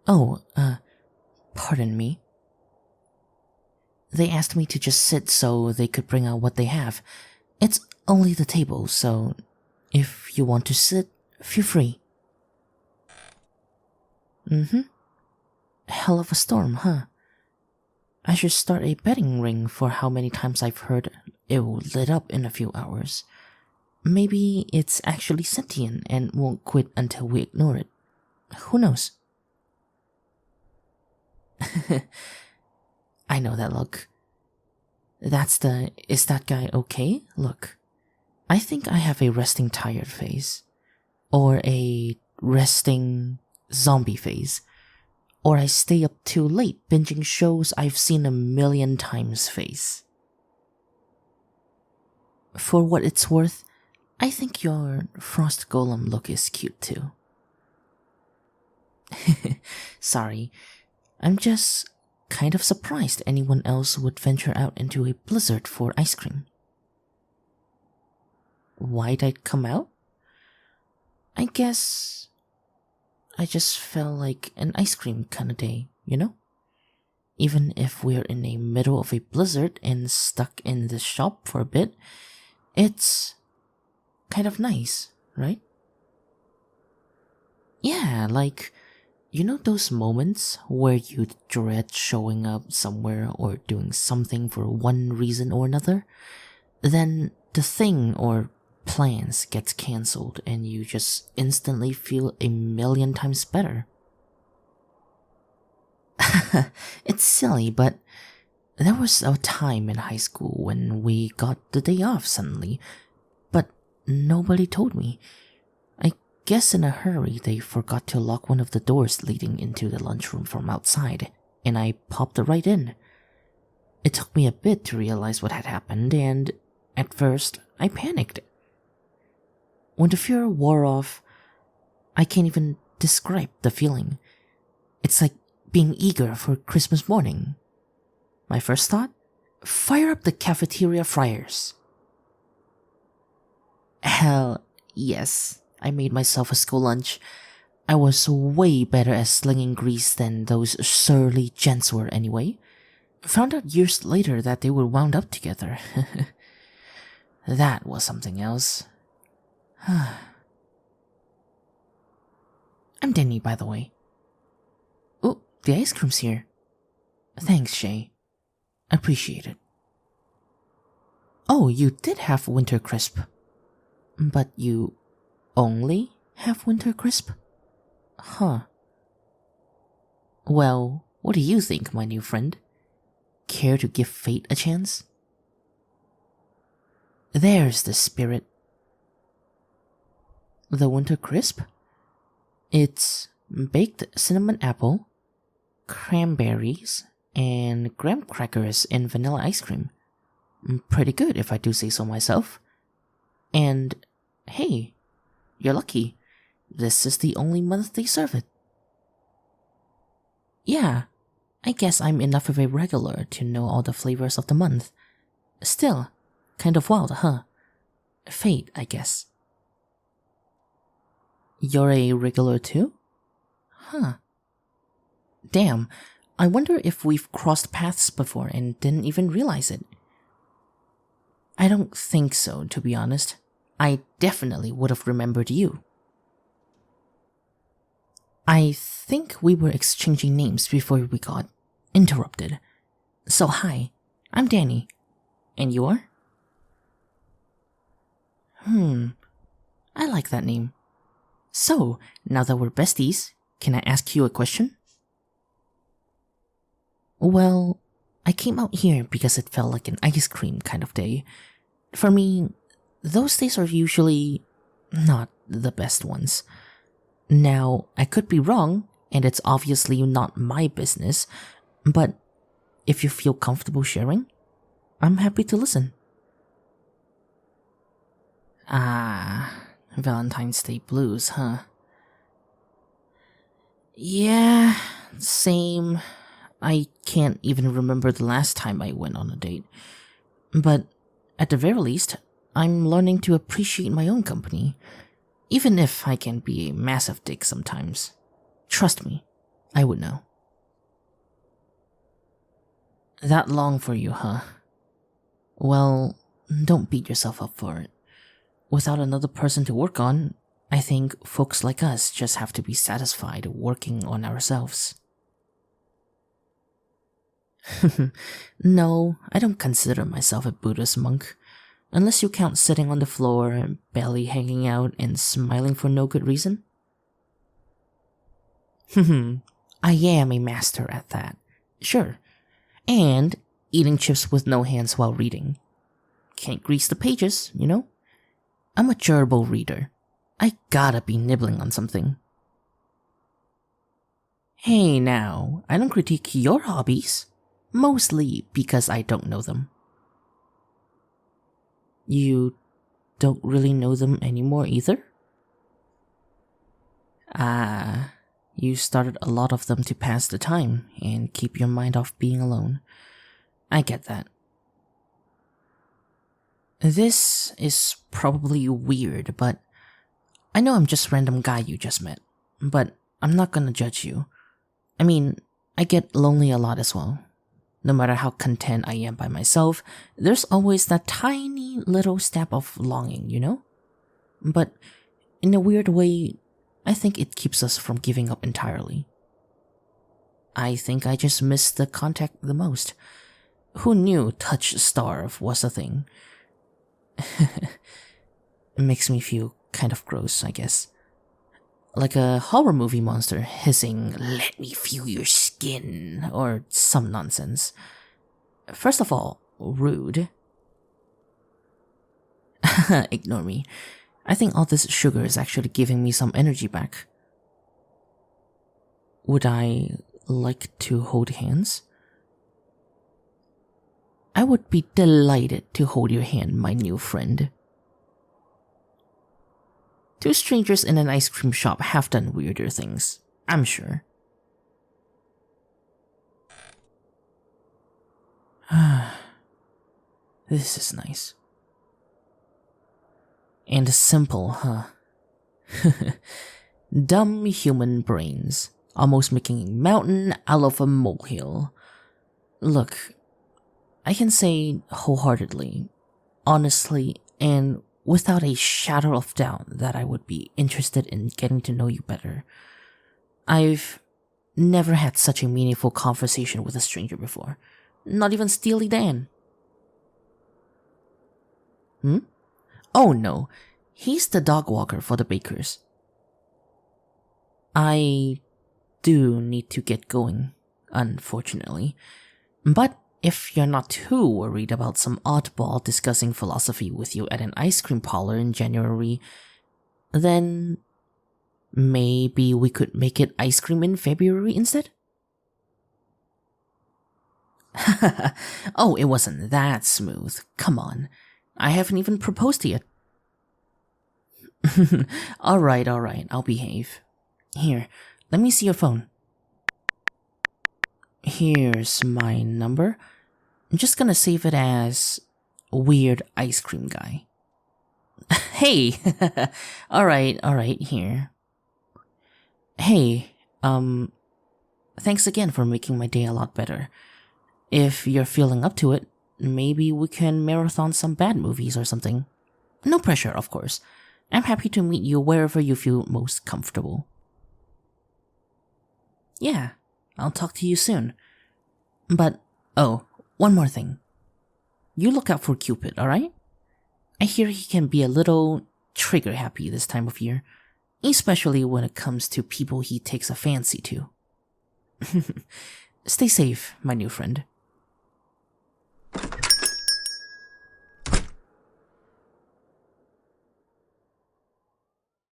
Oh, pardon me. They asked me to just sit so they could bring out what they have. It's only the table, so if you want to sit, feel free. Hell of a storm, huh? I should start a betting ring for how many times I've heard it will lit up in a few hours. Maybe it's actually sentient and won't quit until we ignore it. Who knows? I know that look. That's the "is that guy okay" look. I think I have a resting tired face. Or a resting zombie face. Or I stay up too late binging shows I've seen a million times face. For what it's worth, I think your frost golem look is cute too. Sorry, I'm just kind of surprised anyone else would venture out into a blizzard for ice cream. Why'd I come out? I guess I just felt like an ice cream kind of day, you know? Even if we're in the middle of a blizzard and stuck in the shop for a bit, it's kind of nice, right? Yeah, like, you know those moments where you dread showing up somewhere or doing something for one reason or another? Then the thing or plans gets cancelled and you just instantly feel a million times better. It's silly, but there was a time in high school when we got the day off suddenly, but nobody told me. I guess in a hurry they forgot to lock one of the doors leading into the lunchroom from outside, and I popped right in. It took me a bit to realize what had happened, and at first I panicked. When the fear wore off, I can't even describe the feeling. It's like being eager for Christmas morning. My first thought? Fire up the cafeteria fryers. Hell yes, I made myself a school lunch. I was way better at slinging grease than those surly gents were anyway. Found out years later that they were wound up together. That was something else. I'm Denny, by the way. Oh, the ice cream's here. Thanks, Shay. Appreciate it. Oh, you did have Winter Crisp. But you only have Winter Crisp? Huh. Well, what do you think, my new friend? Care to give fate a chance? There's the spirit. The Winter Crisp? It's baked cinnamon apple, cranberries, and graham crackers in vanilla ice cream. Pretty good if I do say so myself. And hey, you're lucky. This is the only month they serve it. Yeah, I guess I'm enough of a regular to know all the flavors of the month. Still, kind of wild, huh? Fate, I guess. You're a regular too? Huh. Damn, I wonder if we've crossed paths before and didn't even realize it. I don't think so, to be honest. I definitely would have remembered you. I think we were exchanging names before we got interrupted. So hi, I'm Danny. And you are? I like that name. So, now that we're besties, can I ask you a question? Well, I came out here because it felt like an ice cream kind of day. For me, those days are usually not the best ones. Now, I could be wrong, and it's obviously not my business, but if you feel comfortable sharing, I'm happy to listen. Valentine's Day blues, huh? Yeah, same. I can't even remember the last time I went on a date. But at the very least, I'm learning to appreciate my own company, even if I can be a massive dick sometimes. Trust me, I would know. That long for you, huh? Well, don't beat yourself up for it. Without another person to work on, I think folks like us just have to be satisfied working on ourselves. No, I don't consider myself a Buddhist monk, unless you count sitting on the floor, belly hanging out, and smiling for no good reason. I am a master at that, sure, and eating chips with no hands while reading. Can't grease the pages, you know? I'm a gerbil reader. I gotta be nibbling on something. Hey now, I don't critique your hobbies. Mostly because I don't know them. You don't really know them anymore either? You started a lot of them to pass the time and keep your mind off being alone. I get that. This is probably weird, but I know I'm just a random guy you just met, but I'm not gonna judge you. I mean, I get lonely a lot as well. No matter how content I am by myself, there's always that tiny little stab of longing, you know? But in a weird way, I think it keeps us from giving up entirely. I think I just miss the contact the most. Who knew touch starve was a thing? It makes me feel kind of gross, I guess. Like a horror movie monster hissing, "Let me feel your skin," or some nonsense. First of all, rude. Ignore me. I think all this sugar is actually giving me some energy back. Would I like to hold hands? I would be delighted to hold your hand, my new friend. Two strangers in an ice cream shop have done weirder things, I'm sure. This is nice. And simple, huh? Dumb human brains, almost making a mountain out of a molehill. Look, I can say wholeheartedly, honestly, and without a shadow of doubt that I would be interested in getting to know you better. I've never had such a meaningful conversation with a stranger before. Not even Steely Dan. Oh no, he's the dog walker for the bakers. I do need to get going, unfortunately. But if you're not too worried about some oddball discussing philosophy with you at an ice cream parlor in January, then maybe we could make it ice cream in February instead? Oh, it wasn't that smooth. Come on. I haven't even proposed yet. Alright, I'll behave. Here, let me see your phone. Here's my number. I'm just gonna save it as Weird Ice Cream Guy. Hey! Alright, here. Hey, thanks again for making my day a lot better. If you're feeling up to it, maybe we can marathon some bad movies or something. No pressure, of course. I'm happy to meet you wherever you feel most comfortable. Yeah, I'll talk to you soon. But, oh, one more thing. You look out for Cupid, alright? I hear he can be a little trigger-happy this time of year, especially when it comes to people he takes a fancy to. Stay safe, my new friend.